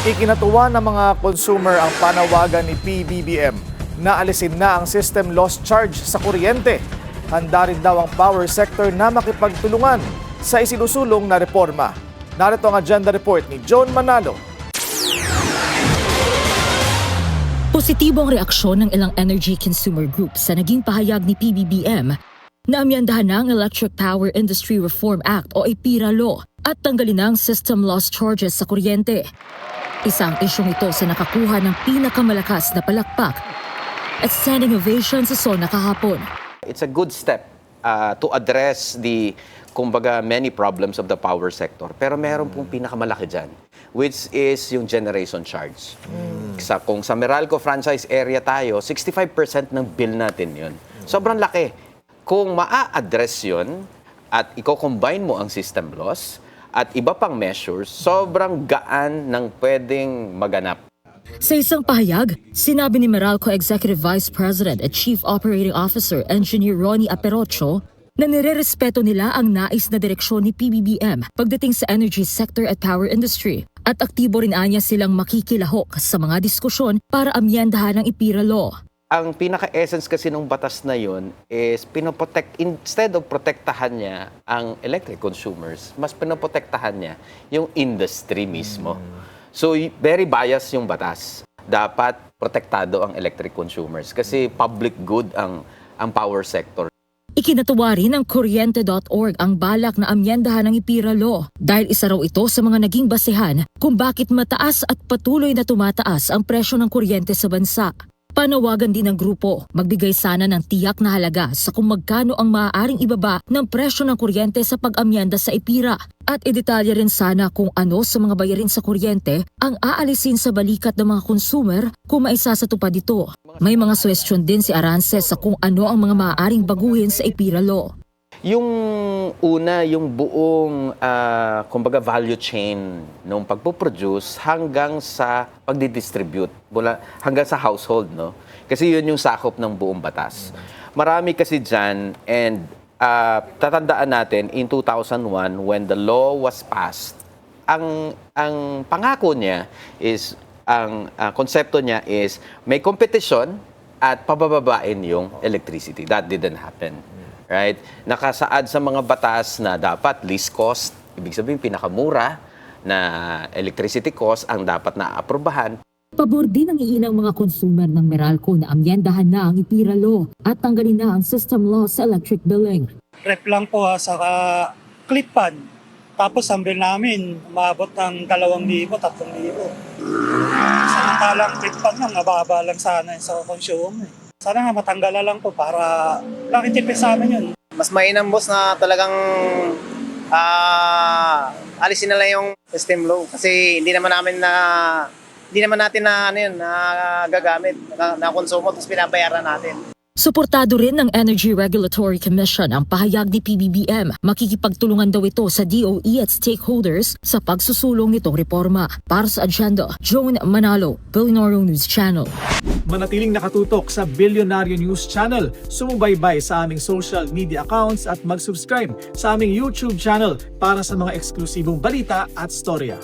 Ikinatuwa ng mga consumer ang panawagan ni PBBM na alisin na ang system loss charge sa kuryente. Handa rin daw ang power sector na makipagtulungan sa isinusulong na reforma. Narito ang agenda report ni John Manalo. Positibo ang reaksyon ng ilang energy consumer groups sa naging pahayag ni PBBM na amyandahan ng Electric Power Industry Reform Act o EPIRA Law at tanggalin ang system loss charges sa kuryente. Isang isyong ito sa nakakuha ng pinakamalakas na palakpak at standing ovation sa SONA kahapon. It's a good step to address the, kumbaga, many problems of the power sector. Pero meron pong pinakamalaki dyan, which is yung generation charge. Kung sa Meralco franchise area tayo, 65% ng bill natin yun. Sobrang laki. Kung maa-address yun at i-combine mo ang system loss at iba pang measures, sobrang gaan ng pwedeng maganap. Sa isang pahayag, sinabi ni Meralco Executive Vice President at Chief Operating Officer Engineer Ronnie Aperocho na nirerespeto nila ang nais na direksyon ni PBBM pagdating sa energy sector at power industry. At aktibo rin anya silang makikilahok sa mga diskusyon para amyendahan ang EPIRA Law. Ang pinaka-essence kasi ng batas na yun is instead of protektahan niya ang electric consumers, mas pinoprotektahan niya yung industry mismo. So, very biased yung batas. Dapat protektado ang electric consumers kasi public good ang power sector. Ikinatuwa rin ng Kuryente.org ang balak na amyendahan ng EPIRA Law dahil isa raw ito sa mga naging basehan kung bakit mataas at patuloy na tumataas ang presyo ng kuryente sa bansa. Panawagan din ng grupo, magbigay sana ng tiyak na halaga sa kung magkano ang maaaring ibaba ng presyo ng kuryente sa pag-amyenda sa EPIRA. At idetalya rin sana kung ano sa mga bayarin sa kuryente ang aalisin sa balikat ng mga consumer kung maisasatupad ito. May mga suwestyon din si Arance sa kung ano ang mga maaaring baguhin sa EPIRA Law. Yung una, yung buong, kumbaga, value chain ng pagpo-produce hanggang sa pagdidistribute, hanggang sa household, no? Kasi yun yung sakop ng buong batas. Marami kasi dyan, and tatandaan natin, in 2001, when the law was passed, ang pangako niya is, ang konsepto niya is, may competition at pabababain yung electricity. That didn't happen. Right? Nakasaad sa mga batas na dapat least cost, ibig sabihin pinakamura na electricity cost ang dapat na aprobahan. Pabor din ang iilang mga consumer ng Meralco na amyendahan na ang EPIRA Law at tanggalin na ang system law sa electric billing. Rep lang po saka clip pan. Tapos ang bill namin, umabot ng 2,000, 3,000. Samantalang clip pan lang, mababa lang sana sa consumer. Sana nga matanggal na lang po para lang itipid sa amin yun. Mas mainam, boss, na talagang alisin na lang yung system law kasi hindi naman natin na gagamit, na konsumo, tapos pinabayaran natin. Suportado rin ng Energy Regulatory Commission ang pahayag ni PBBM. Makikipagtulungan daw ito sa DOE at stakeholders sa pagsusulong nitong reforma. Para sa agenda, Joan Manalo, Billionaire News Channel. Manatiling nakatutok sa Billionaire News Channel, sumubaybay sa aming social media accounts at mag-subscribe sa aming YouTube channel para sa mga eksklusibong balita at storya.